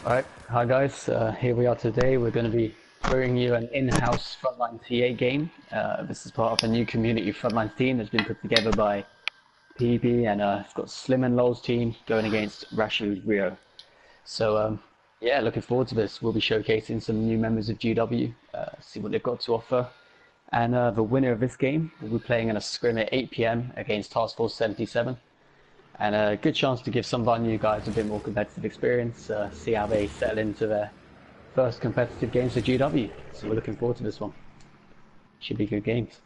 Alright, hi guys, here we are today. We're going to be bringing you an in-house Frontline T8 game. This is part of a new community Frontlines team that's been put together by PB, and it's got Slim and Lowell's team going against Rashu Rio. So yeah, looking forward to this. We'll be showcasing some new members of GW, see what they've got to offer. And the winner of this game will be playing in a scrim at 8 PM against Task Force 77. And a good chance to give some of our new guys a bit more competitive experience, see how they settle into their first competitive games for GW. So we're looking forward to this one. Should be good games.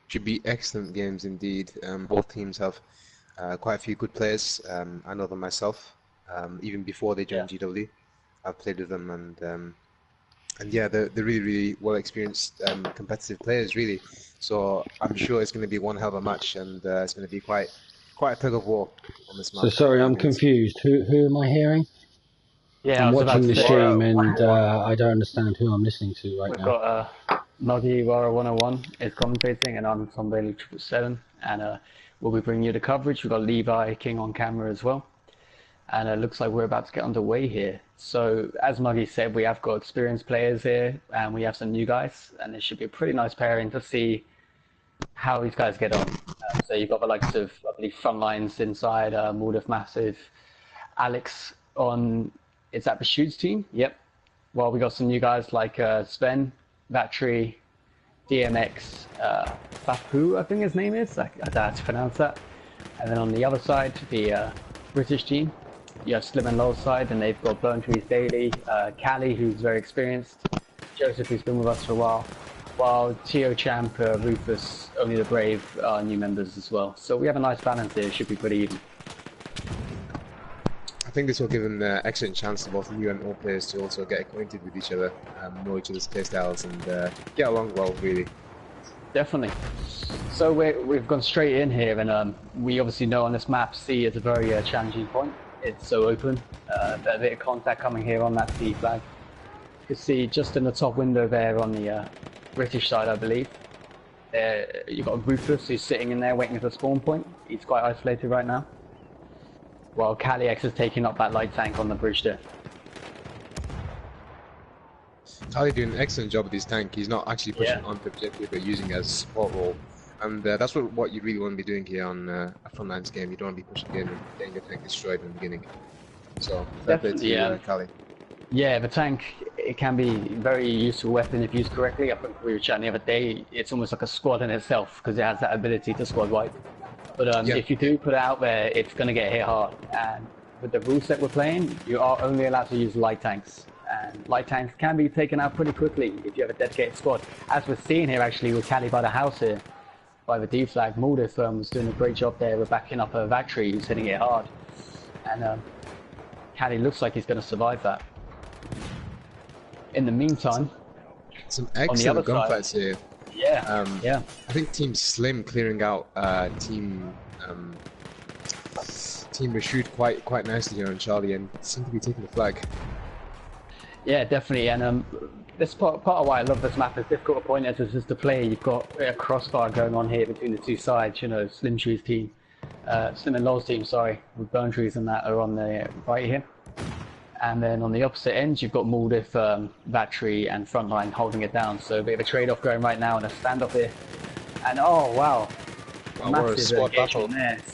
Should be excellent games indeed. Both teams have quite a few good players. I know them myself. Even before they joined GW, I've played with them, and yeah, they're really well experienced competitive players, really. So I'm sure it's going to be one hell of a match, and it's going to be quite a tug of war on this match. So sorry, I'm confused. Who am I hearing? Yeah, I'm watching the stream and I don't understand who I'm listening to right now. We've got Noggy Wara 101 is commentating, and I'm Tom Bailey 777, and we'll be bringing you the coverage. We've got Levi King on camera as well, and it looks like we're about to get underway here. So as Muggy said, we have got experienced players here, and we have some new guys, and it should be a pretty nice pairing to see how these guys get on. So you've got the likes of, I believe, Frontlines inside, Mordif Massive, Alex on, is that the Shoots team? Yep. Well, we got some new guys like Sven, Battery, DMX, Fapu, I think his name is. I don't know how to pronounce that. And then on the other side, the British team, you have Slim and Lowell's side, and they've got Burn Trees Daily, Callie, who's very experienced, Joseph, who's been with us for a while, while Tio Champ, Rufus, Only the Brave are new members as well. So we have a nice balance here. It should be pretty even. I think this will give them an excellent chance to both new and old players to also get acquainted with each other, know each other's playstyles, and get along well, really. Definitely. So we've gone straight in here, and we obviously know on this map C is a very challenging point. It's so open. A bit of contact coming here on that C flag. You can see just in the top window there on the British side, I believe. You've got Rufus who's sitting in there waiting for the spawn point. He's quite isolated right now. While Kaliex is taking up that light tank on the bridge there. Kali doing an excellent job with his tank. He's not actually pushing onto the objective, but using it as a support role. And that's what you really want to be doing here on a Frontlines game. You don't want to be pushing in and getting your tank destroyed in the beginning. So, definitely, Kali. Yeah, the tank, it can be a very useful weapon if used correctly. I think we were chatting the other day, it's almost like a squad in itself because it has that ability to squad wipe. But if you do put it out there, it's going to get hit hard. And with the rule set we're playing, you are only allowed to use light tanks. And light tanks can be taken out pretty quickly if you have a dedicated squad. As we're seeing here actually with Callie by the house here, by the D flag, Mordif was doing a great job there. We're backing up a Vactory who's hitting it hard. And Callie looks like he's going to survive that. In the meantime, some excellent gunfights here. Yeah, I think Team Slim clearing out Team Rashid quite nicely here on Charlie, and seem to be taking the flag. Yeah, definitely. And this part of why I love this map is difficult to point as is to play. You've got a crossfire going on here between the two sides. You know, Slim Tree's team, Slim and Lowell's team, sorry, with Burn Trees and that are on the right here. And then on the opposite end, you've got Mordif, Battery, and Frontline holding it down. So a bit of a trade-off going right now and a standoff here. And oh wow, what a squad battle!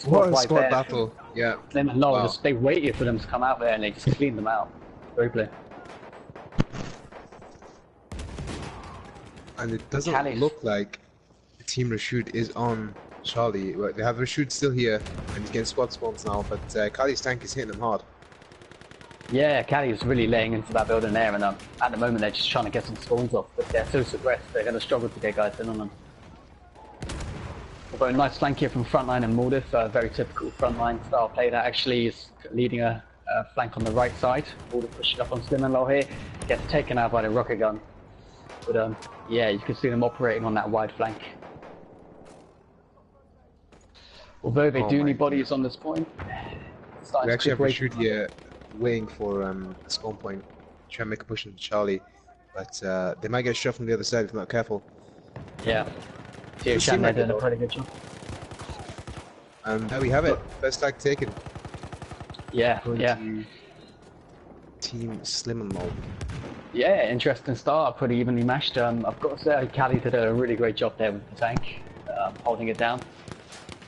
What a squad battle! Yeah. Slim and Lowell they waited for them to come out there and they just cleaned them out. Very clear. And it doesn't look like Team Rashid is on Charlie. They have Rashid still here, and he's getting squad spawns now. But Kali's tank is hitting them hard. Yeah, Callie is really laying into that building there, and at the moment they're just trying to get some spawns off, but they're so suppressed, they're going to struggle to get guys in on them. We've got a nice flank here from Frontline and Mordif, a very typical Frontline style play that actually is leading a flank on the right side. Mordif pushing up on Slim and Low here, gets taken out by the rocket gun. But yeah, you can see them operating on that wide flank. Although they do need bodies on this point, we actually have Rashid here waiting for a spawn point, try and make a push into Charlie, but they might get shot from the other side if they're not careful. Yeah, Tio Chan did a pretty good job. And there we have it, first flag taken. Yeah, Team Slim and Low. Yeah, interesting start, pretty evenly matched. I've got to say, Callie did a really great job there with the tank, holding it down.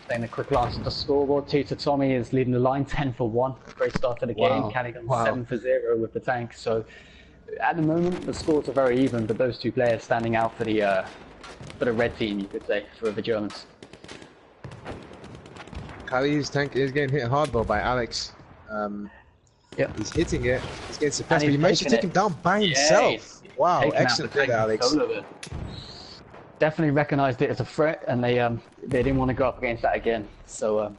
Taking a quick glance at the scoreboard, Tita Tommy is leading the line 10 for 1. Great start to the game. Callie got 7 for 0 with the tank. So at the moment, the scores are very even, but those two players standing out for the red team, you could say, for the Germans. Kali's tank is getting hit hard though by Alex. Yep. He's hitting it. He's getting suppressed, but he managed to take him down by himself. Wow, excellent play, Alex. Definitely recognized it as a threat, and they didn't want to go up against that again. So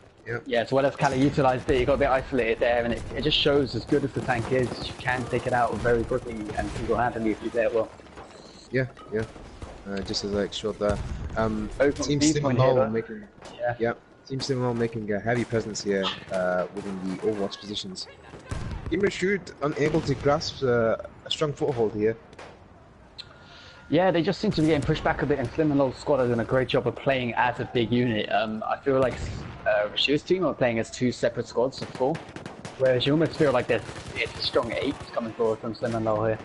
yeah, as well as Callie utilized it, he got a bit isolated there, and it just shows as good as the tank is, you can take it out very quickly and single-handedly if you play it well. Yeah. Just as Alex showed there. Team Slim making Team Slim making a heavy presence here within the Overwatch positions. Team Rashid unable to grasp a strong foothold here. Yeah, they just seem to be getting pushed back a bit, and Slim and Low's squad are doing a great job of playing as a big unit. I feel like Rashid's team are playing as 2 separate squads of 4, whereas you almost feel like it's a strong 8 coming forward from Slim and Low here.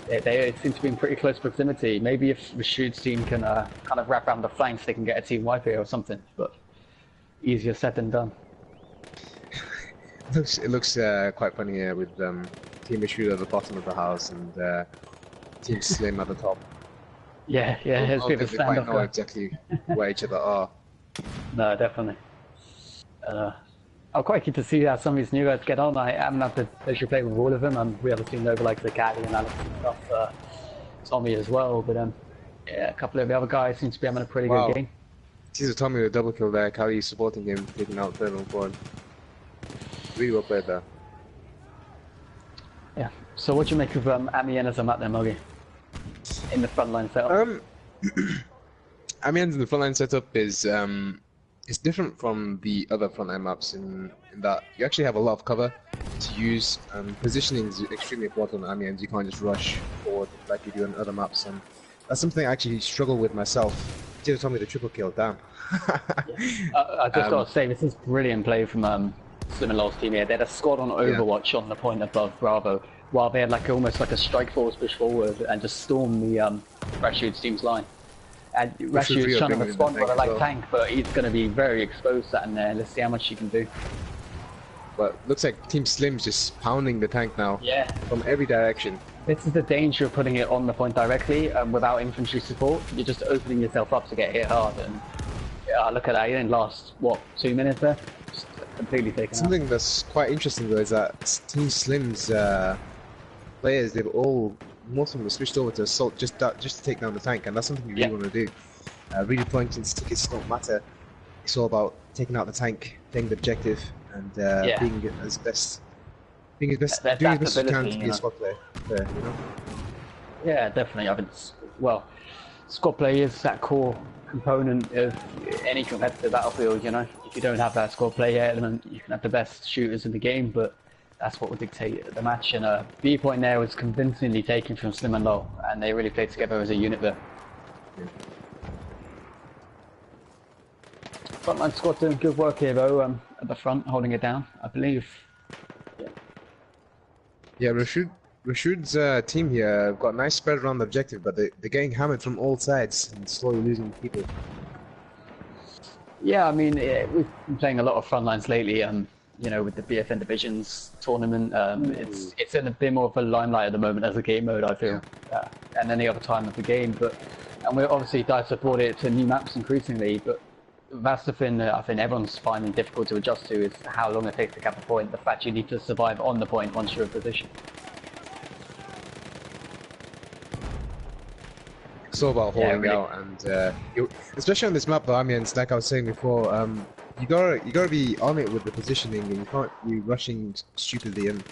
They seem to be in pretty close proximity. Maybe if Rashid's team can kind of wrap around the flanks, they can get a team wipe here or something, but easier said than done. It looks quite funny here with Team Rashid at the bottom of the house and Team Slim at the top. Yeah, it's a bit of a standoff. Know exactly where each other are. No, definitely. I'm quite keen to see how some of these new guys get on. I haven't had the pleasure of playing with all of them. We haven't seen over like the Caddy and Alex and stuff. Tommy as well, but yeah, a couple of the other guys seem to be having a pretty good game. Caesar Tommy with a double kill there. Callie supporting him, taking out third and forward. Really well played there. Yeah. So what do you make of Amiens as a map there, Moggy? In the frontline setup? Amiens in the frontline setup is it's different from the other frontline maps in that you actually have a lot of cover to use. Positioning is extremely important on Amiens. You can't just rush forward like you do on other maps, and that's something I actually struggle with myself. Caesar told me the triple kill, damn. I just got to say, this is brilliant play from Slim and Low's team here. They had a squad on Overwatch on the point above Bravo, while they had like almost like a strike force push forward and just storm the Rashid's team's line. And Rashid's trying to respond with a light tank, but he's going to be very exposed sat there. Let's see how much he can do. But looks like Team Slim's just pounding the tank now. Yeah. From every direction. This is the danger of putting it on the point directly without infantry support. You're just opening yourself up to get hit hard. And look at that, he didn't last, what, 2 minutes there? Just completely taken Something out. that's quite interesting though is that Team Slim's players, they've all, most of them have switched over to assault just to take down the tank, and that's something you really want to do. Redeploying tickets don't matter. It's all about taking out the tank, taking the objective, and being as best you can to be a squad player. You know? Yeah, definitely. I think, well, squad play is that core component of any competitive battlefield. You know, if you don't have that squad play element, you can have the best shooters in the game, but that's what will dictate the match. And B point there was convincingly taken from Slim and Low, and they really played together as a unit there. Yeah. Frontline squad doing good work here though, at the front, holding it down, I believe. Yeah, Rashid's team here have got a nice spread around the objective, but they're getting hammered from all sides and slowly losing people. Yeah, I mean, we've been playing a lot of Frontlines lately, you know, with the BFN Divisions tournament. It's in a bit more of a limelight at the moment as a game mode, I feel, and any other time of the game. And we're obviously dive support it to new maps increasingly, but that's the thing that I think everyone's finding difficult to adjust to, is how long it takes to cap a point, the fact you need to survive on the point once you're in position. It's all about holding out, and especially on this map, though, Amiens, like I was saying before, you gotta be on it with the positioning, and you can't be rushing stupidly, and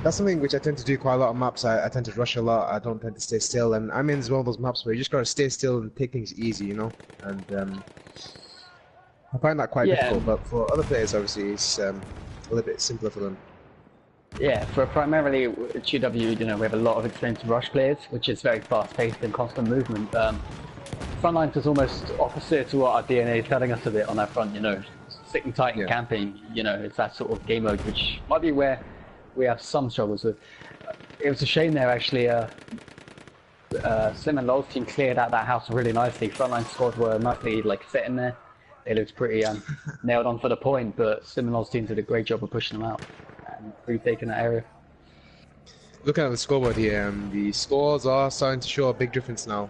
that's something which I tend to do quite a lot on maps. I tend to rush a lot, I don't tend to stay still, and Amiens is one of those maps where you just gotta stay still and take things easy, you know, and I find that quite difficult, but for other players, obviously, it's a little bit simpler for them. Yeah, for primarily GW, you know, we have a lot of experienced rush players, which is very fast-paced and constant movement. Frontlines is almost opposite to what our DNA is telling us a bit on that front, you know, sitting tight and camping, you know, it's that sort of game mode, which might be where we have some struggles with. It was a shame there actually. Slim and Lowell's team cleared out that house really nicely. Frontline squad were nicely like sitting there. They looked pretty nailed on for the point, but Slim and Lowell's team did a great job of pushing them out and retaking that area. Looking at the scoreboard here, the scores are starting to show a big difference now.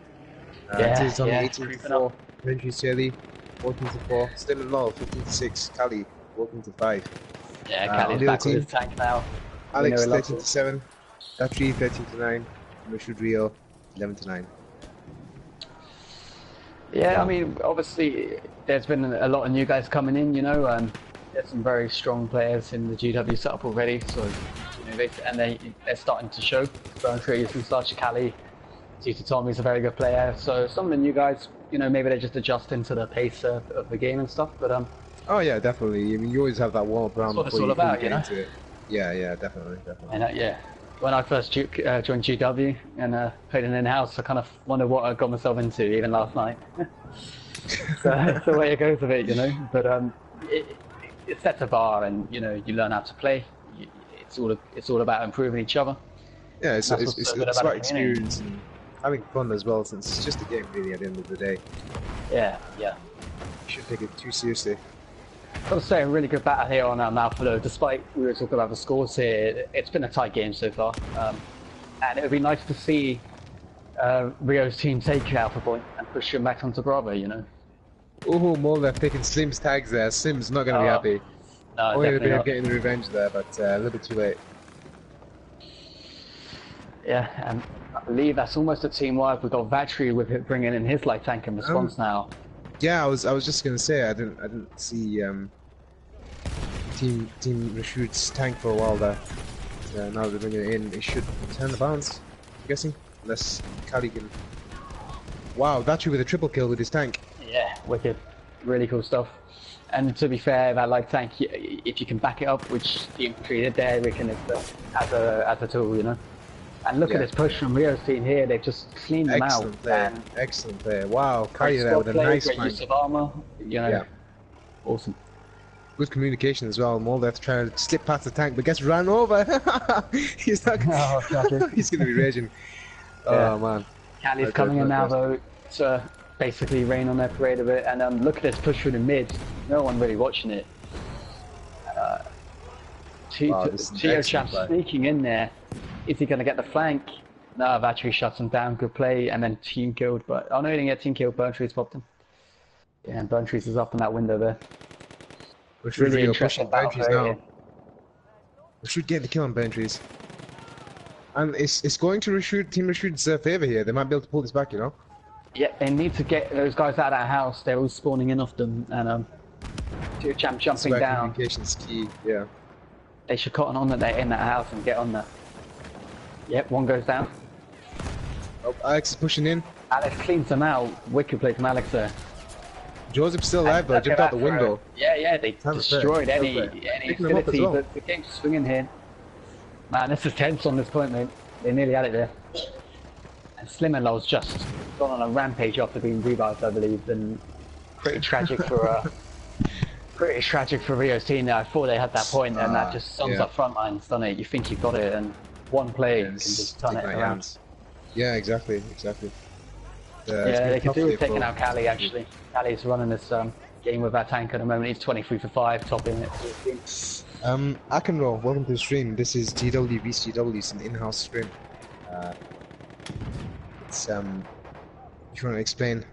It is only 18-4, Ventry Shelly, 14-4, Slim and Lowell 15-6, Cali 14-5. Yeah, Cali's back with his tank now. Alex 13-7, Datri 13-9, Rashid Rio 11-9. Yeah, I mean, obviously, there's been a lot of new guys coming in, you know, there's some very strong players in the GW setup already, so, you know, they're starting to show. Burntree is from such, Cali, Tita Tommy's a very good player, so some of the new guys, you know, maybe they're just adjusting to the pace of the game and stuff, but oh yeah, definitely. I mean, you always have that wall around before you get into it. Yeah, definitely. And yeah, when I first joined GW and played in in-house, I kind of wondered what I got myself into, even last night. So that's the way it goes with it, you know. But it sets a bar, and you know, you learn how to play. It's all about improving each other. Yeah, it's about experience and having fun as well, since it's just a game really at the end of the day. Yeah. You shouldn't take it too seriously. I've got to say, a really good battle here on Alpha though. Despite we were talking about the scores here, it's been a tight game so far, and it would be nice to see Rio's team take Alpha Point and push him back onto Bravo. You know. Oh, Mulder picking Slim's tags there. Slim's not going to be happy. No, definitely not. Getting the revenge there, but a little bit too late. Yeah, and I believe that's almost a team wipe. We've got Vatry with it bringing in his light tank in response now. Yeah, I was just gonna say I didn't see Team Rashid's tank for a while there. Now they're bringing it in, it should turn the balance. I'm guessing, unless Cali can. Wow, Vatry with a triple kill with his tank. Yeah, wicked, really cool stuff. And to be fair, that light tank, if you can back it up, which the infantry did there, we can as a tool, you know. And look at this push from Rio's team here, they've just cleaned them out. Excellent player. Wow, Kaya there with a nice flank. Use of armor, you know. Awesome. Good communication as well. Moldev trying to slip past the tank, but gets ran over. He's not. He's going to be raging. Oh man. Cali's coming in now though to basically rain on their parade a bit, and look at this push through the mid. No one really watching it. Tio Champ sneaking in there. Is he going to get the flank? No, Vatry shuts him down. Good play, and then team killed. But oh no, he didn't get team killed. Burntree's popped him. Yeah, and Burntree's is up in that window there. We should really interesting battle now. We should get the kill on Burntree's. And it's going to Team Rashid's favour here. They might be able to pull this back, you know. Yeah, they need to get those guys out of that house. They're all spawning in off them, and Tio Champ jumping down. Communication's key. Yeah. They should cotton on that they're in that house and get on that. Yep, one goes down. Oh, Alex is pushing in. Alex cleans them out. Wicked play from Alex there. Joseph's still alive though, jumped out the window. Yeah, they destroyed any ability, well. but the game's swinging here. Man, this is tense on this point, mate. They nearly had it there. And Slim and Lowell's just gone on a rampage after being revived, I believe, and pretty tragic for Rio's team there. I thought they had that point, and that just sums up Frontlines, doesn't it? You think you've got it, and one play can just turn it around. Yeah, exactly. Yeah, they could do with taking out Cali, actually. Cali's running this game with that tank at the moment. He's 23 for 5, topping it. Akenro, welcome to the stream. This is GW vs GW. It's an in-house stream. It's if you want to explain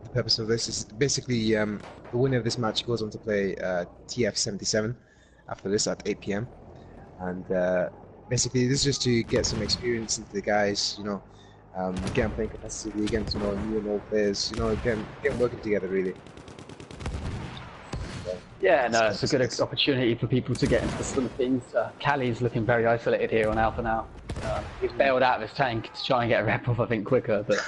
the purpose of this, is basically the winner of this match goes on to play TF77 after this at 8 PM, and basically this is just to get some experience into the guys, you know, get them playing competitively, getting to know new and old players, you know, get working together really. Yeah, no, it's a good opportunity for people to get into the swing of things. Cali's looking very isolated here on Alpha now. He's bailed out of his tank to try and get a rep off, I think, quicker, but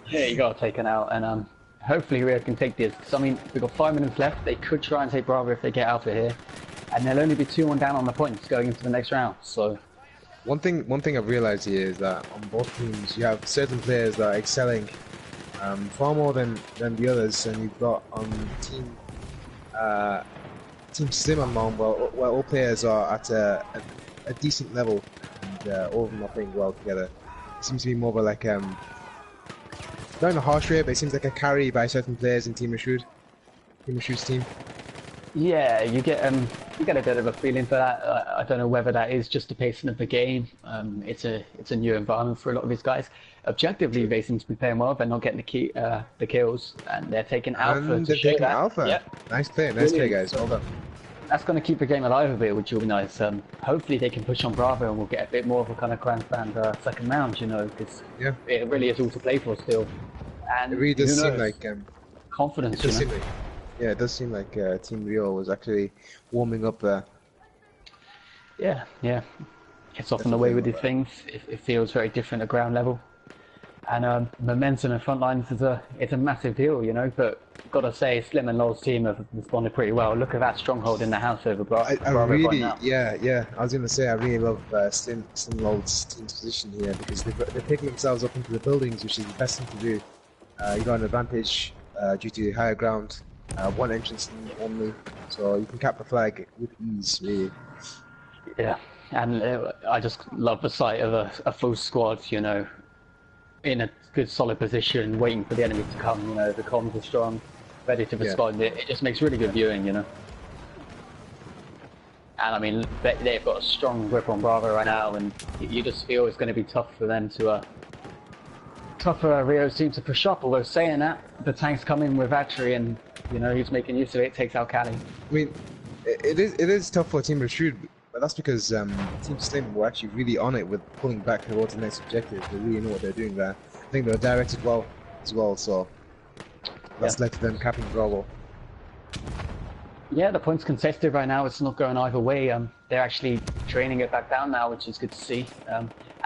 yeah, you got taken out, and hopefully Rio can take this. So, I mean, we've got 5 minutes left. They could try and take Bravo if they get Alpha here, and they'll only be 2-1 down on the points going into the next round. So, one thing I've realized here is that on both teams you have certain players that are excelling far more than the others, and you've got on Team Slim and Mom, where all players are at a a decent level, and all of them are playing well together. It seems to be more of a like not in a harsh way, but it seems like a carry by certain players in Team Rashid. Team Rashid's team. Yeah, you get a bit of a feeling for that. I don't know whether that is just the pacing of the game. It's a new environment for a lot of these guys. Objectively, they seem to be playing well. They're not getting the kills, and they're taking alpha. And they're taking alpha. Yep. Nice play, guys. Well done. That's going to keep the game alive a bit, which will be nice. Hopefully they can push on Bravo and we'll get a bit more of a kind of grandstand second round, you know, because it really is all to play for still. And it really does seem like confidence. It does seem like Team Rio was actually warming up there. Yeah. It's often the way with these things. It feels very different at ground level. And momentum and Frontlines is a massive deal, you know, but gotta say, Slim and Lowell's team have responded pretty well. Look at that stronghold in the house over Bravo. I really, yeah. I was gonna say I really love Slim Lowell's team's position here because they're picking themselves up into the buildings, which is the best thing to do. You got an advantage due to higher ground, one entrance only, so you can cap the flag with ease, really. Yeah, and I just love the sight of a full squad, you know, in a good solid position, waiting for the enemy to come. You know, the comms are strong, ready to respond. It just makes really good viewing, you know. And I mean, they've got a strong grip on Bravo right now, and you just feel it's going to be tough for them to tough for Rio's team to push up. Although saying that, the tank's coming with Atri, and you know he's making use of it. Takes out Cali. I mean, it is tough for Team Rashid, but that's because Team Slim were actually really on it with pulling back towards the next objective. They really know what they're doing there. I think they were directed well as well, so that's led to them capping Bravo. Yeah, the point's contested right now. It's not going either way. They're actually training it back down now, which is good to see.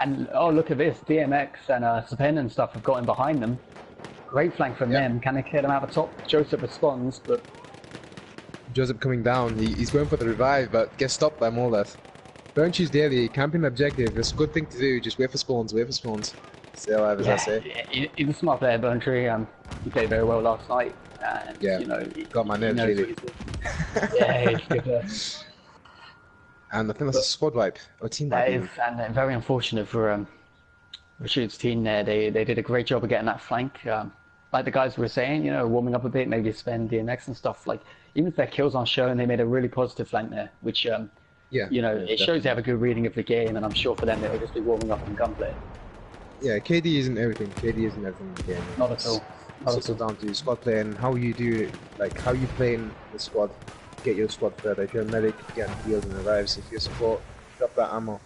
And oh, look at this. DMX and Sapen and stuff have got in behind them. Great flank from them. Can they clear them out the top? Joseph responds, but Joseph coming down. He's going for the revive, but gets stopped by Moleth. Don't choose daily. Camping objective. It's a good thing to do. Just wait for spawns. Wait for spawns. Stay alive, as I say. Yeah, he's a smart player, Burntree. He played very well last night. And, you know, got my nerves really. Yeah, he's good. And I think that's a squad wipe or team wipe. That is, and very unfortunate for Rashid's team there. They did a great job of getting that flank. Like the guys were saying, you know, warming up a bit, maybe spend DMX and stuff. Like even if their kills aren't shown, they made a really positive flank there, which you know, it shows they have a good reading of the game. And I'm sure for them they'll just be warming up in gunplay. Yeah, KD isn't everything. KD isn't everything in the game. Not at all. It's also down to squad play and how you do, like how you play in the squad. Get your squad further. If you're a medic, get on the field and arrives. If you're support, drop that ammo.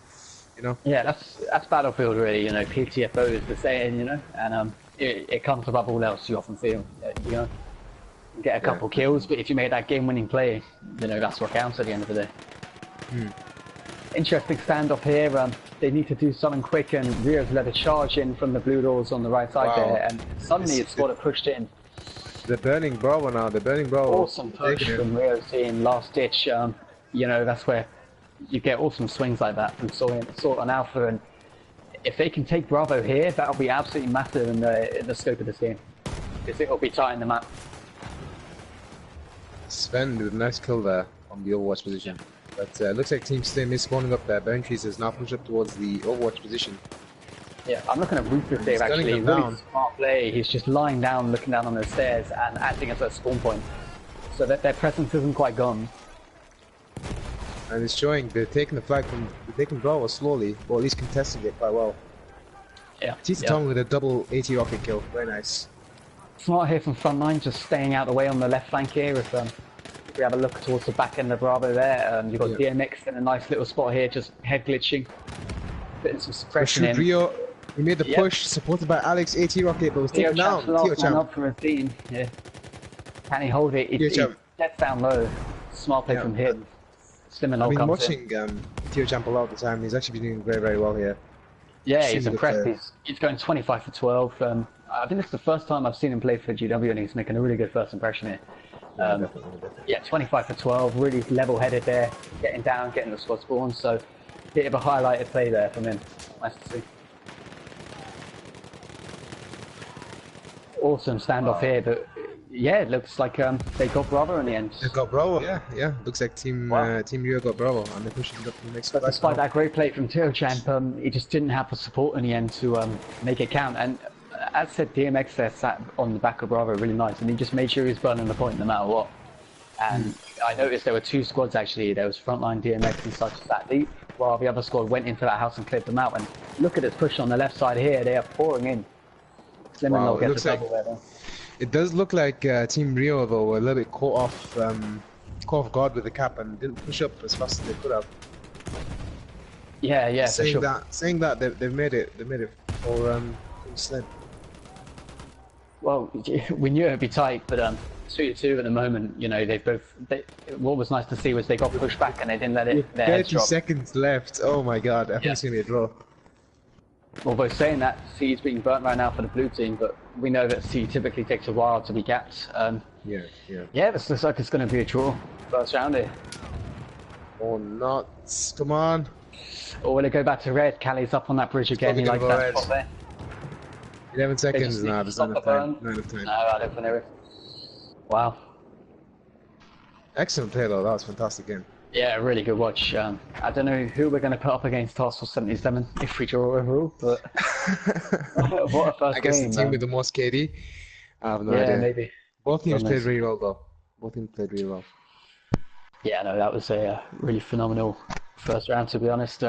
You know. Yeah, that's Battlefield really. You know, PTFO is the saying. You know, and it comes above all else. You often feel, you know, you get a couple kills, but if you make that game-winning play, you know that's what counts at the end of the day. Interesting standoff here. They need to do something quick, and Rio's let a charge in from the blue doors on the right side there, and suddenly his squad have pushed in. They're burning Bravo now. They're burning Bravo. Awesome push from Rio's team, last ditch. You know, that's where you get awesome swings like that from Sort on Alpha, and if they can take Bravo here, that'll be absolutely massive in the scope of this game, because it'll be tight in the map. Sven with a nice kill there on the Overwatch position. But looks like Team Slim is spawning up there. Boundaries has now pushed up towards the Overwatch position. Yeah, I'm looking at Ruthless Dave actually. Really smart play. He's just lying down, looking down on those stairs and acting as a spawn point. So that their presence isn't quite gone. And it's showing they're taking the flag from, they're taking Bravo slowly, or at least contesting it quite well. Yeah. Tita Tong with a double AT rocket kill. Very nice. Smart here from Frontline, just staying out of the way on the left flank here. If we have a look towards the back end of Bravo there, you've got DMX in a nice little spot here, just head glitching. Putting some suppression in. Rio, he made the push, supported by Alex AT rocket, but was taken down. Tio Champ up for a team. Yeah. Can he hold it? He steps down low. Smart play from him. Slim and I've been watching Tio Champ a lot of the time. He's actually been doing very, very well here. Yeah, he's impressed. He's going 25 for 12. I think it's the first time I've seen him play for GW, and he's making a really good first impression here. Yeah, 25 for 12, really level-headed there, getting down, getting the squad spawn, so bit of a highlighted play there from him. Nice to see. Awesome standoff here, but Yeah, it looks like they got Bravo in the end. They got Bravo. Yeah, yeah. Looks like Team Wow. Team Rio got Bravo, and they're pushing it up to the next. But despite that great play from Champ, he just didn't have the support in the end to make it count. And as said, DMX there sat on the back of Bravo really nice, and he just made sure he was burning the point no matter what. And I noticed there were two squads actually. There was Frontline DMX and such that deep, while the other squad went into that house and cleared them out. And look at this push on the left side here. They are pouring in. Slim and they'll get the double there though. It does look like Team Rio though were a little bit caught off guard with the cap and didn't push up as fast as they could have. Yeah, Saying for sure. saying that they've made it for Slim. Well, we knew it'd be tight, but 2-2 at the moment. You know, what was nice to see was they got pushed back and they didn't let it. With 30 seconds left. Oh my god! I think it's gonna be a draw. Although saying that, C's being burnt right now for the blue team, but we know that C typically takes a while to be capped. Yeah, this looks like it's going to be a draw. First round here. Or not. Come on. Or will it go back to red? Callie's up on that bridge again. He likes that spot there. 11 seconds now. There's not enough time. No, I don't think there is. Wow. Excellent play though. That was a fantastic game. Yeah, really good watch. I don't know who we're going to put up against Task Force 77 if we draw overall, but what a first game. I guess the team with the most KD. I have no idea. Yeah, maybe. Both teams played really well though. Both teams played really well. Yeah, no, that was a really phenomenal first round, to be honest.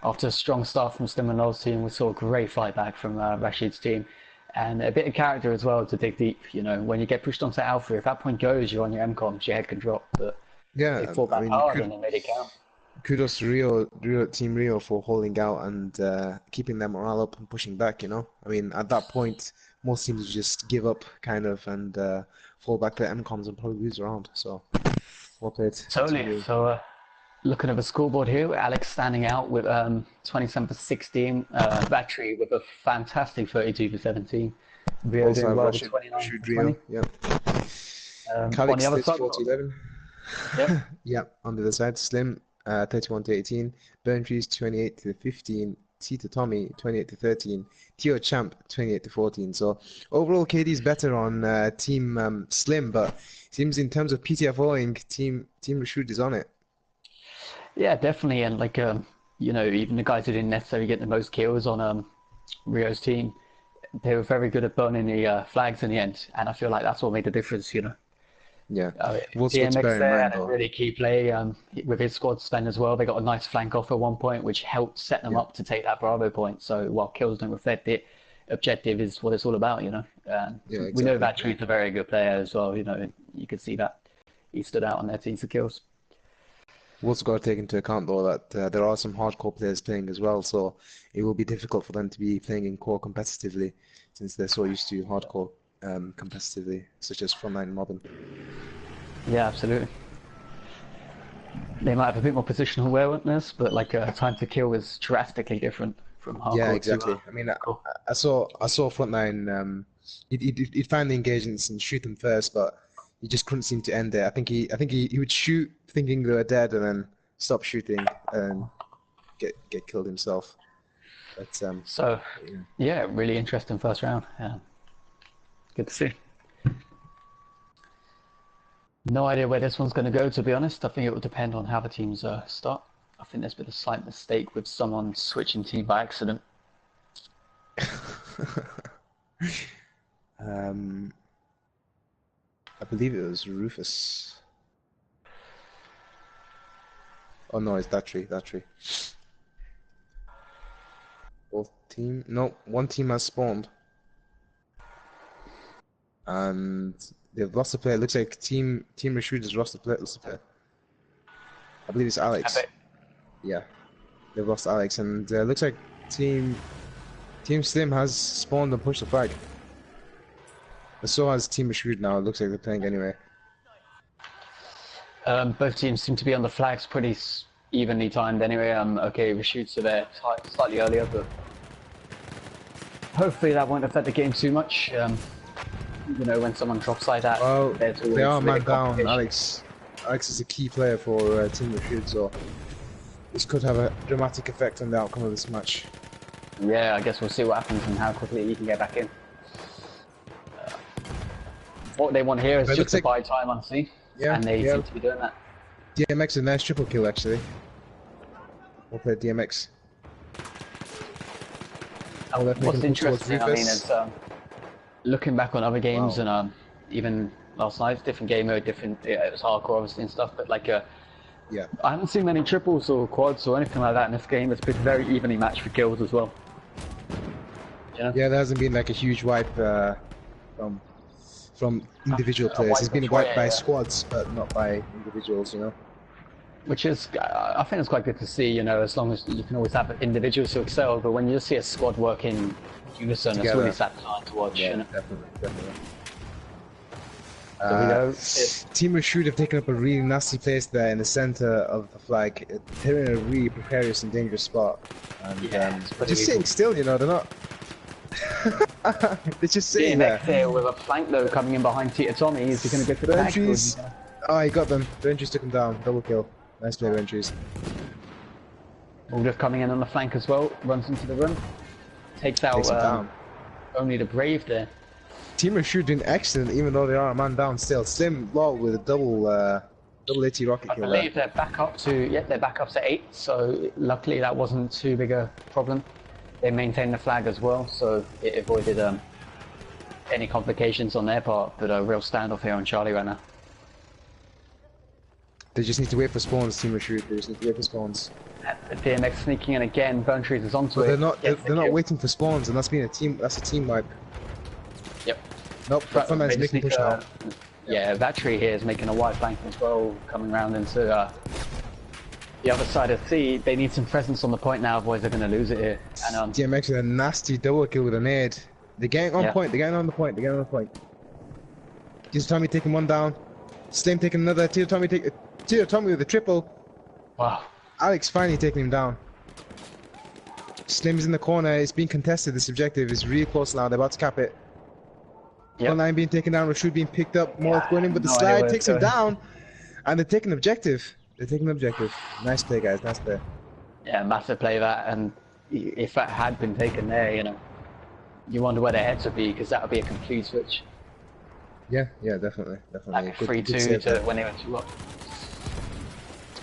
After a strong start from Slim and Lowell's team, we saw a great fight back from Rashid's team. And a bit of character as well to dig deep. You know, when you get pushed onto Alpha, if that point goes, you're on your MCOMs, your head can drop. But yeah, they fought back hard and they made it count. Kudos to Team Rio for holding out and keeping their morale up and pushing back, you know? I mean, at that point, most teams just give up, kind of, and fall back to MCOMs and probably lose around. So, well played. Totally. So, looking at the scoreboard here, Alex standing out with 27 for 16, Battery with a fantastic 32 for 17. Rio doing well with 29 for 20. Yep. On the other side, 11. Yep. Yep, on the other side, Slim, 31 to 18, Burn Trees 28 to 15, T to Tommy 28 to 13, T8 Champ 28 to 14. So overall, KD's better on Team Slim, but seems in terms of PTFOing, Team Rashid is on it. Yeah, definitely, and like you know, even the guys who didn't necessarily get the most kills on Rio's team, they were very good at burning the flags in the end, and I feel like that's what made the difference, you know. Yeah, DMX there had a really key play with his squad spend as well. They got a nice flank off at one point, which helped set them up to take that Bravo point. So while kills don't reflect it, objective is what it's all about, you know. Exactly. We know that Truth's a very good player as well, you know. You could see that he stood out on their team for kills. We've also got to take into account though that there are some hardcore players playing as well, so it will be difficult for them to be playing in core competitively since they're so used to hardcore competitively, such as Frontline Mobbing. Yeah, absolutely. They might have a bit more positional awareness, but like time to kill is drastically different from hardcore. Yeah, exactly. To, I mean, I saw Frontline. He'd find the engagements and shoot them first, but he just couldn't seem to end it. I think he would shoot thinking they were dead and then stop shooting and get killed himself. But so yeah, really interesting first round. Yeah. Good to see. No idea where this one's going to go, to be honest. I think it will depend on how the teams start. I think there's been a slight mistake with someone switching team by accident. I believe it was Rufus. Oh no, it's Datry. Both team? No, one team has spawned. And they've lost a player. It looks like Team Rashid has lost a player. I believe it's Alex. Yeah, they've lost Alex, and looks like Team Slim has spawned and pushed the flag. But so has Team Rashid now. It looks like they're playing anyway. Both teams seem to be on the flags pretty evenly timed anyway. Okay, Rashid's there slightly earlier, but hopefully that won't affect the game too much. You know, when someone drops like that, well, they are man down. Alex is a key player for Team Rashid, so this could have a dramatic effect on the outcome of this match. Yeah, I guess we'll see what happens and how quickly he can get back in. what they want here is But it just looks to buy time on C, Yeah, and they yeah. seem to be doing that. DMX a nice triple kill actually. We'll play DMX. And Left what's making a push towards interesting, I mean, Rufus. is looking back on other games Wow. and even last night, different game mode, different. Yeah, it was hardcore obviously and stuff, but like Yeah. I haven't seen many triples or quads or anything like that in this game. It's been very evenly matched for kills as well. You know? Yeah, there hasn't been like a huge wipe from individual players. It's been wiped by squads, but not by individuals, you know. Which is, I think it's quite good to see, you know, as long as you can always have individuals who excel, but when you just see a squad working unison, Together. it's really satisfying to watch. Yeah, You know? definitely. So we go. Team Rashid have taken up a really nasty place there in the center of the flag. They're in a really precarious and dangerous spot. And they're just sitting still, you know, they're not... they're just sitting there. Here with a flank though coming in behind Tita Tommy. Is he going to go for the back? Oh, he got them. Ventries took him down. Double kill. Nice play, Ventries. All just coming in on the flank as well. Runs into the room. Takes out Takes him down. only the Brave there. Team Rashid doing excellent, even though they are a man down still. Slim Law with a double AT rocket I kill believe they're back up to they're back up to 8. So luckily that wasn't too big a problem. They maintained the flag as well, so it avoided any complications on their part. But a real standoff here on Charlie right now. They just need to wait for spawns, Team Rashid. They just need to wait for spawns. DMX sneaking in again. Burntrees is onto But it. they're not waiting for spawns, and that's been a team. That's a team wipe. Yep. Nope. Frontline's making push now. Yeah, that tree here is making a wide flank as well, coming round into the other side of C. They need some presence on the point now, otherwise they're going to lose it here. And DMX with a nasty double kill with a nade. They're getting on point. They're getting on the point. They're getting on the point. Just Tommy taking one down. Slim taking another. Tito Tommy with a triple. Wow. Alex finally taking him down. Slim's in the corner. It's being contested. This objective is really close now. They're about to cap it. Yep. One line being taken down. Rashid being picked up. Morth going in with the slide. Takes him down. And they're taking objective. They're taking objective. Nice play, guys. Nice play. Yeah, massive play that. And if that had been taken there, you know, you wonder where their heads would be, because that would be a complete switch. Yeah, definitely. Like 3-2 to when they were 2 up.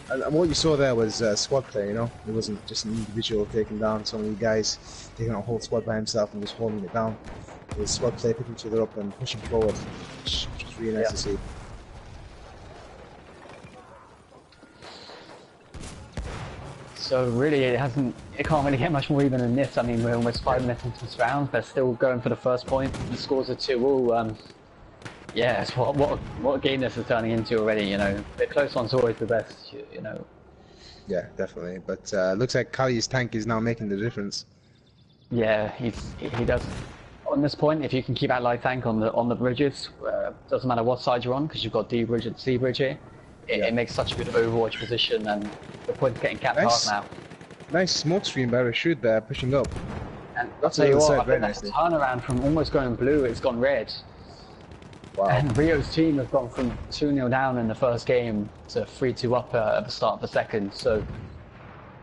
And what you saw there was squad play, you know? It wasn't just an individual taking down so many guys, taking out a whole squad by himself and just holding it down. It was squad play, picking each other up and pushing forward, which was really nice to see. So really, it can't really get much more even than this. I mean, we're almost 5 minutes into this round. They're still going for the first point. The scores are 2-all. Yeah, it's what a game this is turning into already. You know, the close one's always the best. You know. Yeah, definitely. But looks like Kali's tank is now making the difference. Yeah, he does. On this point, if you can keep that light tank on the bridges, doesn't matter what side you're on, because you've got D bridge and C bridge here. It makes such a good Overwatch position, and the point's getting capped hard now. Nice smoke screen by Rashid there, pushing up. And I'll tell you what, I think that's a turnaround from almost going blue, it's gone red. Wow. And Rio's team have gone from 2-0 down in the first game to 3-2 up at the start of the second. So,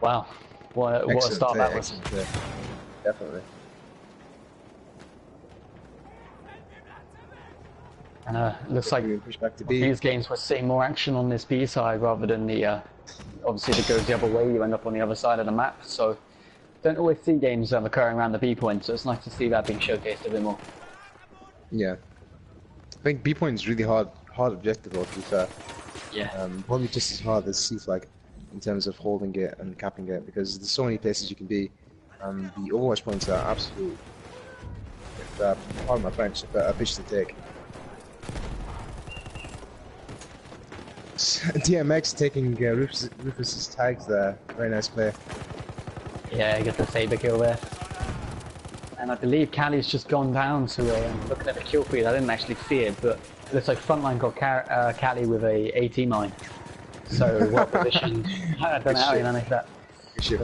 wow, what a start that was. Definitely. And looks like these games we're seeing more action on this B side rather than the obviously it goes the other way, you end up on the other side of the map. So don't always see games occurring around the B point, so it's nice to see that being showcased a bit more. Yeah. I think B point is really hard objective though, to be fair. Yeah. Probably just as hard as C flag in terms of holding it and capping it, because there's so many places you can be. The Overwatch points are absolute, pardon my French, a bitch to take. DMX taking Rufus's tags there. Very nice play. Yeah, he gets the saber kill there. And I believe Cali's just gone down to looking at the kill feed. I didn't actually see it, but it looks like Frontline got Cali with a AT mine. So well positioned. I don't know how he managed that.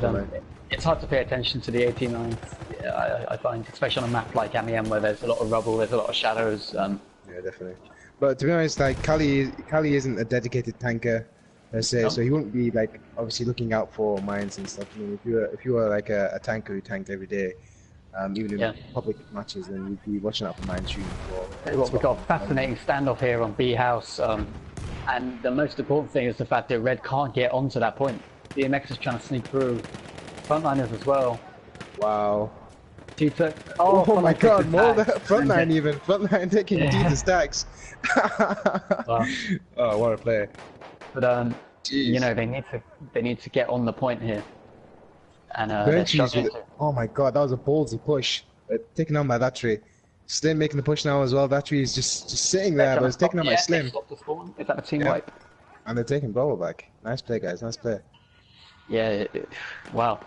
But, it's hard to pay attention to the AT mines. Yeah, I find, especially on a map like MEM where there's a lot of rubble, there's a lot of shadows. Yeah, definitely. But to be honest, like Kali isn't a dedicated tanker per se, so he wouldn't be like obviously looking out for mines and stuff. I mean, if you were like a tanker who tanked every day, even in public matches, and we'd be watching out for 9 shooting for. Well, we've got a fascinating standoff here on B house, and the most important thing is the fact that Red can't get onto that point. DMX is trying to sneak through. Frontliners as well. Wow. Oh my god, more the frontline even. Frontline taking D the stacks. Wow. Oh, what a play. But you know, they need to get on the point here. And they're struggling to. Oh my god, that was a ballsy push. Taken on by that tree. Slim making the push now as well. That tree is just sitting there, but it's taken on by Slim. Is that a team wipe? And they're taking Bravo back. Nice play, guys. Nice play. Yeah, wow.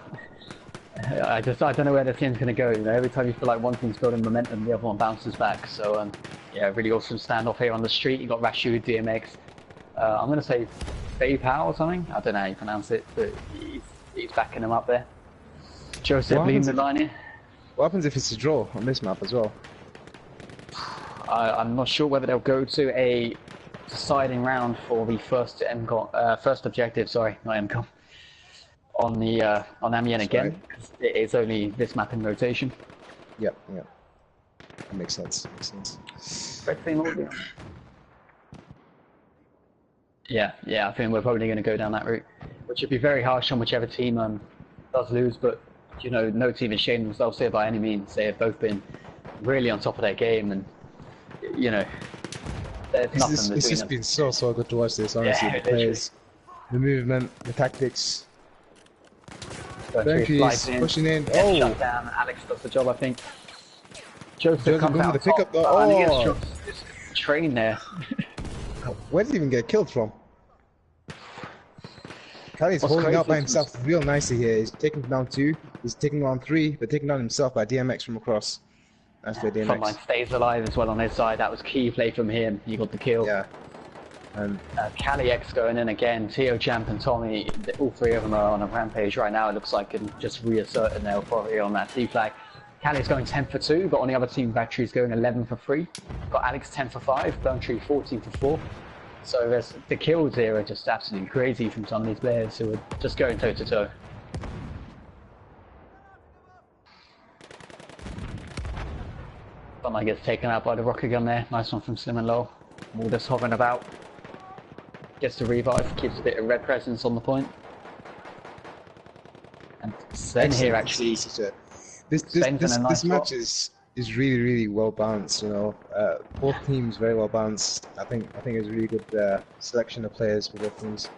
I don't know where the team's going to go. You know, every time you feel like one team's building momentum, the other one bounces back. So, yeah, really awesome standoff here on the street. You got Rashu, DMX. I'm going to say Fei-Pao or something. I don't know how you pronounce it, but he's backing him up there. Joseph leading the line here. What happens if it's a draw on this map as well? I'm not sure whether they'll go to a deciding round for the first objective. Sorry, not MCOM. On Amiens again, because it is only this map in rotation. Yep. That makes sense. Yeah, I think we're probably going to go down that route, which would be very harsh on whichever team does lose. But you know, no team has shamed themselves here by any means. They have both been really on top of their game, and you know, there's nothing between them. It's just been so good to watch this. Honestly, the players, the movement, the tactics. He's pushing in. Oh! Shut down. Alex does the job, I think. Joseph comes out with the pickup though. And he gets shots. Train there. Where did he even get killed from? Kali's holding up by himself real nicely here. He's taking down 2. He's taking down 3, but taking down himself by DMX from across. That's where DMX. Frontline stays alive as well on his side. That was key play from him. He got the kill. Yeah. And Cali X going in again, Tio Champ and Tommy, all 3 of them are on a rampage right now, it looks like, and just reasserting their authority on that C flag. Cali's going 10 for 2, but on the other team, Battery's going 11 for 3. Got Alex 10 for 5, Boundary 14 for 4. So there's, the kills here are just absolutely crazy from some of these players who are just going toe to toe. Frontline gets taken out by the rocket gun there, nice one from Slim and Low. All just hovering about. Gets the revive, keeps a bit of red presence on the point. And Sven here actually. This match is really well balanced. You know, both teams very well balanced. I think it's a really good selection of players for both teams.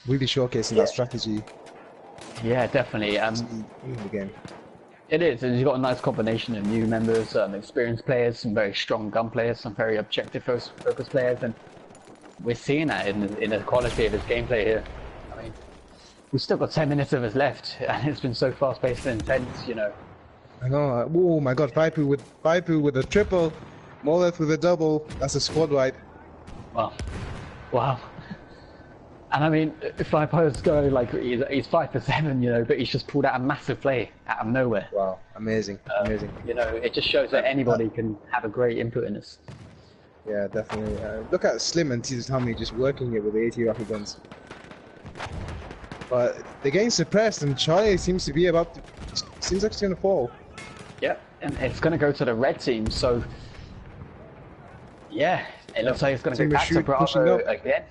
Really showcasing that strategy. Yeah, definitely. In the game. It is, and you've got a nice combination of new members, experienced players, some very strong gun players, some very objective focused players, and we're seeing that in the quality of his gameplay here. I mean, we've still got 10 minutes of us left, and it's been so fast-paced and intense, you know. I know. Oh my God, Vaipu with a triple, Moleth with a double. That's a squad wipe. Wow. And I mean, if Vaipu's go like he's 5 for 7, you know, but he's just pulled out a massive play out of nowhere. Wow, amazing. You know, it just shows that anybody can have a great input in this. Yeah, definitely. Look at Slim and Tommy just working it with the 80 rocket guns. But they're getting suppressed, and Charlie seems like he's going to fall. Yep, and it's going to go to the red team, so yeah, it looks like it's going to go back to Bravo again.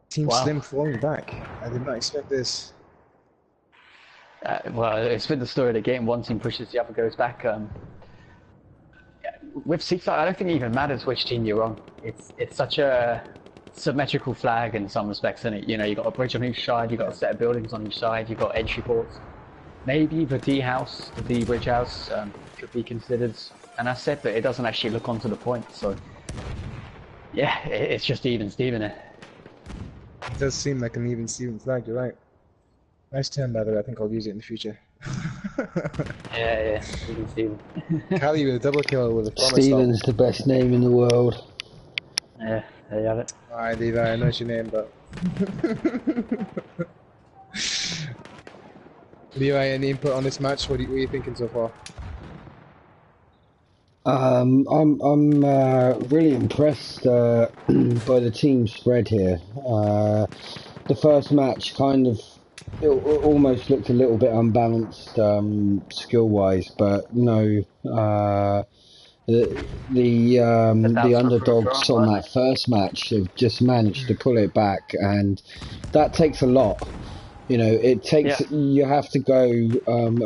Team Slim falling back. I did not expect this. Well, it's been the story of the game. One team pushes, the other goes back. With C-Flag, I don't think it even matters which team you're on. It's such a symmetrical flag in some respects, isn't it? You know, you've got a bridge on each side, you've got a set of buildings on each side, you've got entry ports. Maybe the D house, the D bridge house, could be considered an asset, but it doesn't actually look onto the point. So, yeah, it's just even Steven there. It does seem like an even Steven flag, you're right. Nice turn, by the way. I think I'll use it in the future. Yeah, even Steven. Kali with a double kill with a promise. Steven's the best name in the world. Yeah, there you have it. Alright, Levi, I know it's your name, but... Levi, any input on this match? What are you thinking so far? I'm really impressed by the team spread here. The first match kind of almost looked a little bit unbalanced skill-wise, but no. The That's underdogs on weren't that first match have just managed to pull it back, and that takes a lot. You know, it they? takes Yeah, you have to go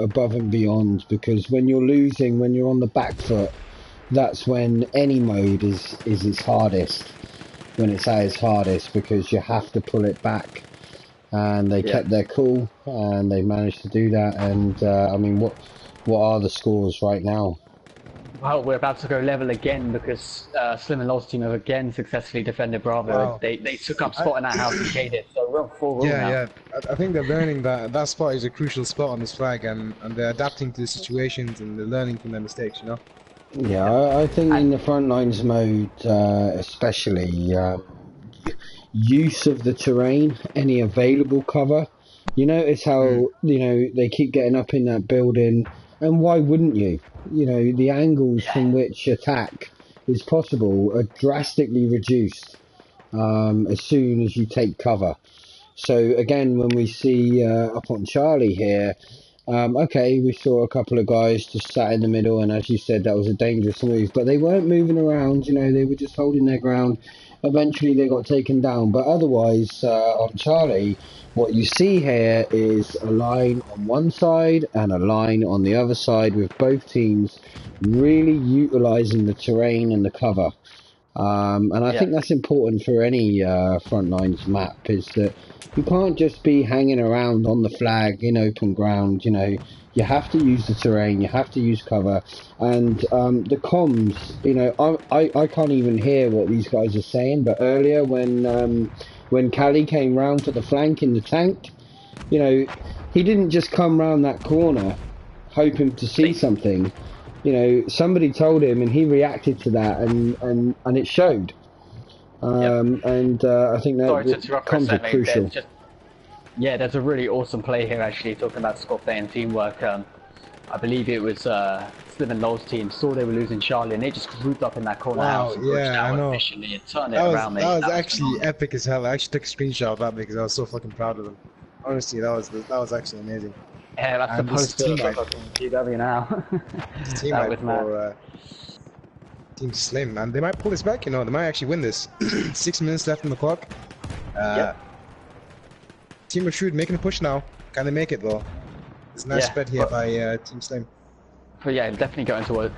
above and beyond, because when you're losing, when you're on the back foot, that's when any mode is its hardest. When it's at its hardest, because you have to pull it back, and they yeah. kept their cool, and they managed to do that. And I mean, what are the scores right now? Well, we're about to go level again because Slim and Lol's team have again successfully defended Bravo. Wow. They took up I, spot in that house and K'd it, so we're on 4-0 yeah, now. yeah. I think they're learning that that spot is a crucial spot on this flag, and they're adapting to the situations and they're learning from their mistakes. You know. Yeah, Yep. I think And in the frontlines mode, especially, use of the terrain, any available cover. You notice Mm. how, they keep getting up in that building, and why wouldn't you? You know, the angles yeah, from which attack is possible are drastically reduced as soon as you take cover. So again, when we see up on Charlie here, okay, we saw a couple of guys just sat in the middle, and as you said, that was a dangerous move. But they weren't moving around, they were just holding their ground. Eventually, they got taken down. But otherwise, on Charlie, what you see here is a line on one side and a line on the other side, with both teams really utilizing the terrain and the cover. And I yeah, think that's important for any frontlines map, is that you can't just be hanging around on the flag in open ground. You have to use the terrain, you have to use cover, and the comms. I can't even hear what these guys are saying. But earlier, when Cali came round for the flank in the tank, he didn't just come round that corner hoping to see see, something. Somebody told him, and he reacted to that, and it showed. yep. And I think Sorry to that interrupt for a comms are second. crucial. There's a really awesome play here actually, talking about squad play and teamwork. I believe it was Slim and Lol's team saw they were losing Charlie and they just grouped up in that corner Wow. house and pushed Yeah, I out know. efficiently and turned it That was around, mate. that was That was actually phenomenal. epic as hell. I actually took a screenshot of that because I was so fucking proud of them. Honestly, that was actually amazing. Yeah, that's the And this poster team for wipe, fucking GW now. this team That wipe was mad. for Team Slim, and they might pull this back. They might actually win this. 6 minutes left on the clock. Uh, Yep. Team Rashid making a push now. Can they make it though? There's a nice Yeah, spread here by Team Slim. but yeah, definitely going to what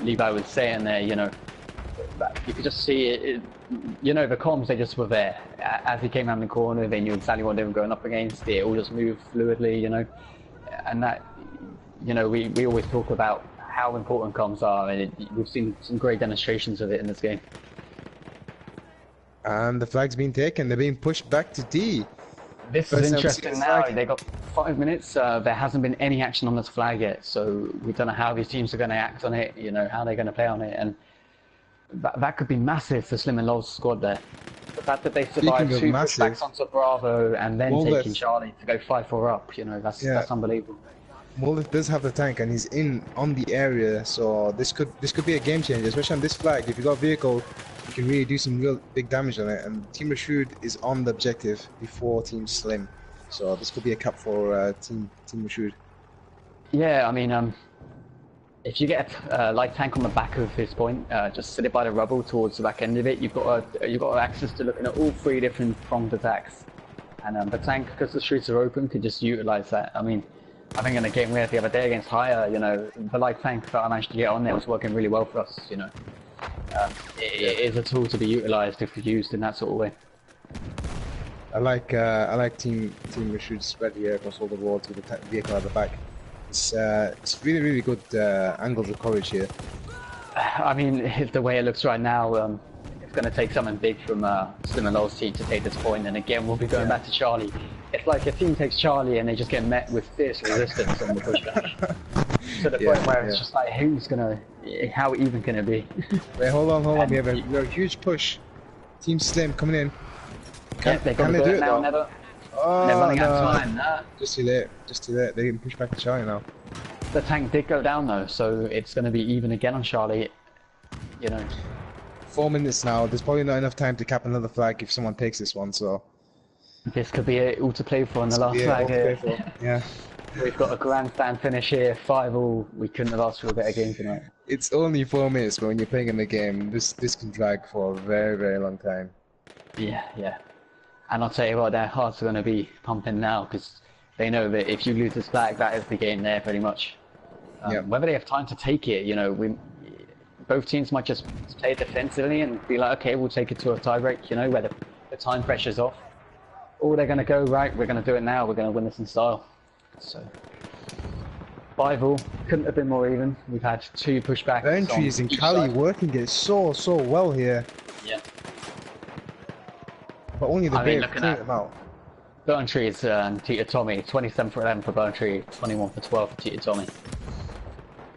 Levi was saying there, you could just see it, the comms, they just were there. As he came around the corner, they knew exactly what they were going up against. It all just moved fluidly, and that, we always talk about how important comms are, and we've seen some great demonstrations of it in this game. And the flag's been taken. They're being pushed back to D. This First is time we've seen interesting this now. flag. They got 5 minutes. There hasn't been any action on this flag yet, so we don't know how these teams are going to act on it. How they're going to play on it, and that could be massive for Slim and Lol's squad there. The fact that they survived Speaking of 2 massive, pushbacks onto Bravo and then Moleth, taking Charlie to go 5-4 up, that's unbelievable. Moleth does have the tank and he's in on the area, so this could be a game changer, especially on this flag. If you got a vehicle, you can really do some real big damage on it. And Team Rashid is on the objective before Team Slim, so this could be a cap for Team Rashid. Yeah, I mean, if you get a light tank on the back of his point, just sit it by the rubble towards the back end of it. You've got access to looking at all 3 different pronged attacks, and the tank, because the streets are open, could just utilize that. I mean, I think in a game we had the other day against Hire, the light tank that I managed to get on there was working really well for us. It is a tool to be utilized if used in that sort of way. I like Team Rashid's spread here across all the walls with the vehicle at the back. It's really good angles of coverage here. I mean, the way it looks right now, it's going to take something big from Slim and Lol's team to take this point, and again we'll be going back to Charlie. It's like a team takes Charlie and they just get met with fierce resistance on the pushback. To the point where it's just like, how even can it be? Wait, hold on. We have a huge push. Team Slim coming in. Can they do it now? Never. Oh, They're running no. out of time. Nah. Just too late. They're getting pushed back to Charlie now. The tank did go down though, so it's going to be even again on Charlie. 4 minutes now. There's probably not enough time to cap another flag if someone takes this one. So This could be it all to play for on the last Yeah, flag all to here. play for. Yeah. We've got a grandstand finish here, 5-all. We couldn't have asked for a better game tonight. It's only 4 minutes, but when you're playing in the game, this can drag for a very, very long time. Yeah, yeah. And I'll tell you what, their hearts are going to be pumping now because they know that if you lose this flag, that is the game there pretty much. Whether they have time to take it, you know, both teams might just play defensively and be like, okay, we'll take it to a tiebreak, you know, where the time pressure's off. Or they're going to go, right, we're going to do it now, we're going to win this in style. So, 5-all, couldn't have been more even. We've had 2 pushbacks. Entries in Cali working it so well here. Yeah. But only the bit looking at them out. Burntree's Tita Tommy, 27 for 11 for Burntree, 21 for 12 for Tita Tommy.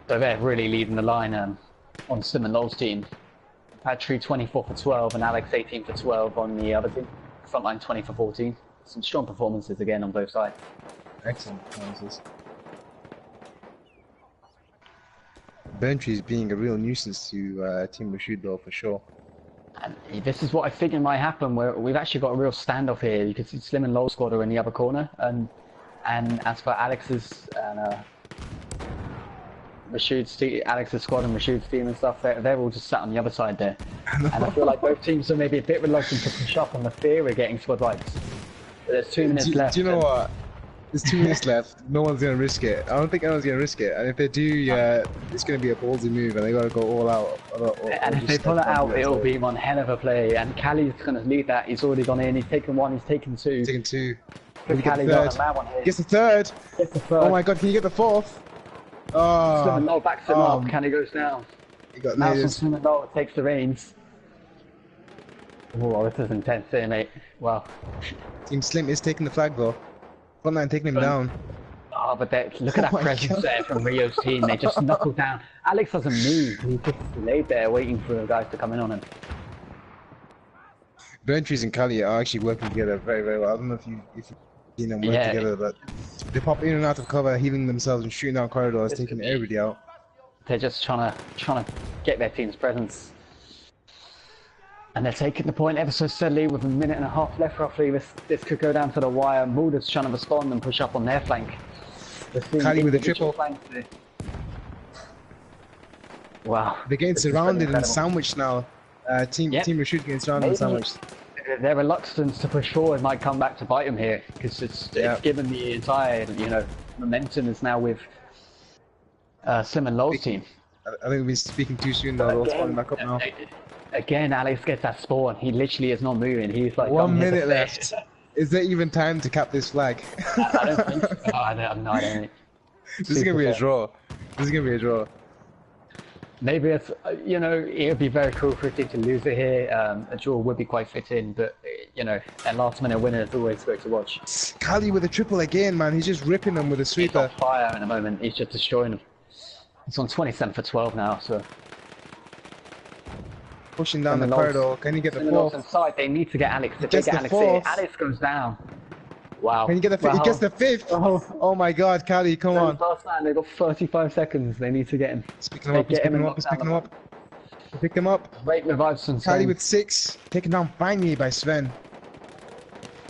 So they're really leading the line on Sim and Lowell's team. Patrick 24 for 12 and Alex 18 for 12 on the other team. Frontline 20 for 14. Some strong performances again on both sides. Excellent performances. Bentry's being a real nuisance to Team Rashid though, for sure. And this is what I figured might happen, where we've actually got a real standoff here. You can see Slim and Lowell squad are in the other corner, and as for Alex's and Alex's squad and Rashid's team and stuff, they're all just sat on the other side there. And I feel like both teams are maybe a bit reluctant to push up on the fear we're getting squad wipes. But there's 2 minutes left. Do you know what? There's 2 minutes left. No one's gonna risk it. I don't think anyone's gonna risk it. And if they do, it's gonna be a ballsy move, and they gotta go all out. And if they pull it out, it'll be one hell of a play. And Cali's gonna lead that. He's already gone in. He's taken 1. He's taken 2. Taking 2. Cali's on a mad one here. Gets the 3rd. Gets the 3rd. Oh my god, can you get the 4th? Oh. Slim and Lowell backs him up. Cali goes down. He got Now nailed. Slim and Lowell takes the reins. Oh, this is intense here, mate. Wow. Team Slim is taking the flag though. Frontline taking him down. Oh, but look at that presence there from Rio's team. They just knuckled down. Alex doesn't move. He's just laid there waiting for guys to come in on him. Bentries and Cali are actually working together very, very well. I don't know if you've seen them work together, but they pop in and out of cover, healing themselves and shooting down corridors, taking everybody out. They're just trying to get their team's presence. And they're taking the point ever so steadily with 1.5 minutes left roughly. This could go down to the wire. Mulder's trying to respond and push up on their flank. Cali with a triple. Wow. They're getting surrounded and sandwiched now. Team Rashid getting surrounded and sandwiched. Their reluctance to push forward might come back to bite them here, because it's given the entire, momentum is now with Sim and Lowell's team. I think we're speaking too soon though. They'll spawn back up now. Again, Alex gets that spawn. He literally is not moving. He's like 1 minute left. Is there even time to cap this flag? I don't think so. I don't. This is gonna be a draw. This is gonna be a draw. Maybe it's, it would be very cool for a team to lose it here. A draw would be quite fitting, but, a last minute winner is always great to watch. Cali with a triple again, man. He's just ripping them with a sweeper. He's on fire at the moment. He's just destroying them. He's on 27 for 12 now, so. Pushing down the corridor. Can he get the 4th? Inside. They need to get Alex. If they get Alex here, Alex goes down. Wow. Can you get the 5th? He gets the 5th! Oh my god, Cali, come on. They've got 35 seconds. They need to get him. He's picking him up, he's picking him up, he's picking him up. Pick him up. Great revives from Cali with 6. Taken down finally by Sven.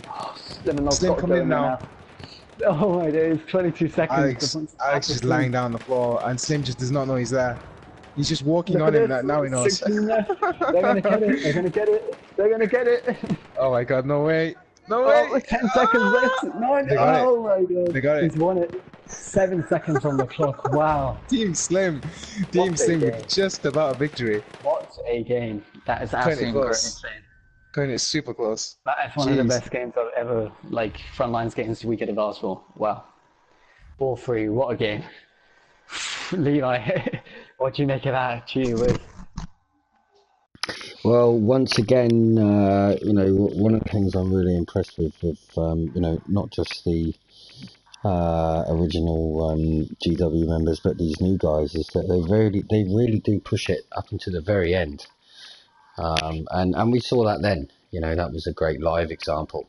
Oh, Slim coming in now. Oh my days, 22 seconds. Alex is lying down on the floor, and Slim just does not know he's there. He's just walking on him, now he knows. They're gonna get it, they're gonna get it, they're gonna get it. Oh my god, no way. No way! 10 seconds left. My god. They got it. He's won it. 7 seconds on the clock. Wow. Team Slim with just about a victory. What a game. That is absolutely insane. Going it super close. That is one of the best games I've ever, Frontlines games we could have asked for. Wow. 4-3, what a game. Levi, what do you make of that? Gee whiz. Well, once again, one of the things I'm really impressed with, not just the original GW members, but these new guys, is that they really do push it up into the very end. And we saw that then. That was a great live example,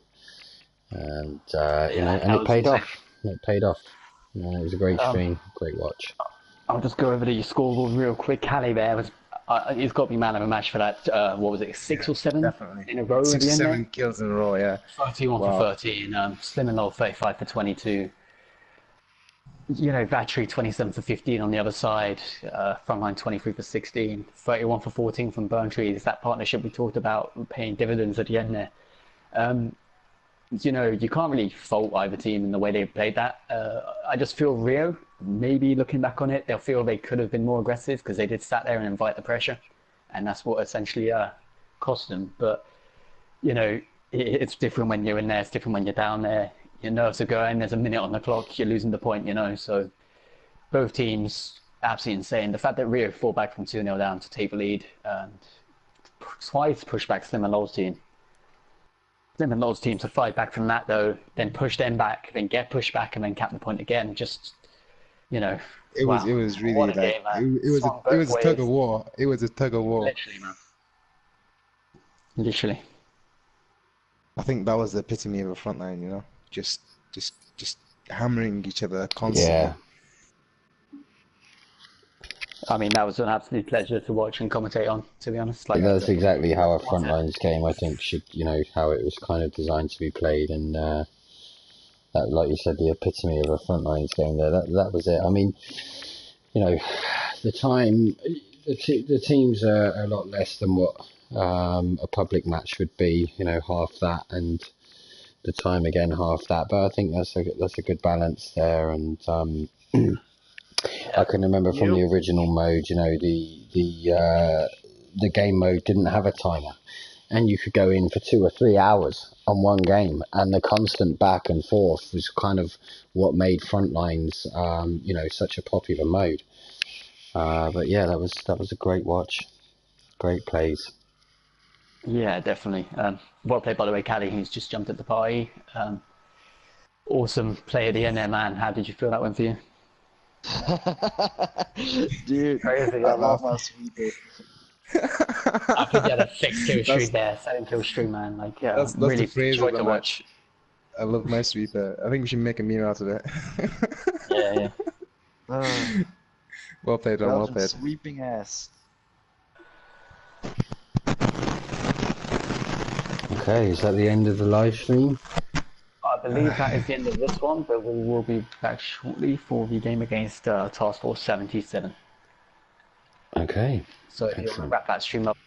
and and it paid off. It paid off. It was a great stream, great watch. I'll just go over the scoreboard real quick. Cali there was He's got to be man of the match for that. What was it, 6 or 7 Definitely. in a row at 6 the or end 7 there? kills in a row, yeah. 31 Wow. for 13, Slim and Low 35 for 22. You know, Vatry 27 for 15 on the other side. Frontline 23 for 16. 31 for 14 from Burntree. It's that partnership we talked about paying dividends at the end there. You know, you can't really fault either team in the way they played that. I just feel Rio, maybe looking back on it, they'll feel they could have been more aggressive because they did sat there and invite the pressure. And that's what essentially cost them. But, you know, it's different when you're in there, it's different when you're down there. Your nerves are going, there's a minute on the clock, you're losing the point, you know. So both teams, absolutely insane. The fact that Rio fought back from 2-0 down to take the lead and twice pushed back Slim and Lowell's team. Slim and Lowell's team to fight back from that, though, then push them back, then get pushed back, and then cap the point again. Just, you know, It was really what a like game, man. it was a tug of war. It was a tug of war. Literally, man. Literally. I think that was the epitome of a frontline, you know, just hammering each other constantly. Yeah. I mean, that was an absolute pleasure to watch and commentate on, to be honest. Like, That's exactly how a Frontlines game, I think, should, you know, how it was kind of designed to be played. And that, like you said, the epitome of a Frontlines game there, that was it. I mean, you know, the teams are a lot less than what a public match would be, you know, half that, and the time again half that. But I think that's a good balance there. And I can remember from the original mode, you know, the game mode didn't have a timer, and you could go in for 2 or 3 hours on one game, and the constant back and forth was kind of what made Frontlines, you know, such a popular mode. But yeah, that was a great watch, great plays. yeah, definitely. Well played, by the way, Caddy, who's just jumped at the party. Awesome play at the end there, man. How did you feel that went for you? Dude, Crazy, I love my sweeper. I think you had a 6-kill streak there, 7-kill streak, man. Like, yeah, That's really the phrase joy of the to watch. match. I love my sweeper. I think we should make a meme out of it. Yeah, yeah. Well played, Don. Well Belgian played. sweeping ass. Okay, is that the end of the live stream? I believe that is the end of this one, but we will be back shortly for the game against Task Force 77. Okay. So if you want to Excellent. wrap that stream up.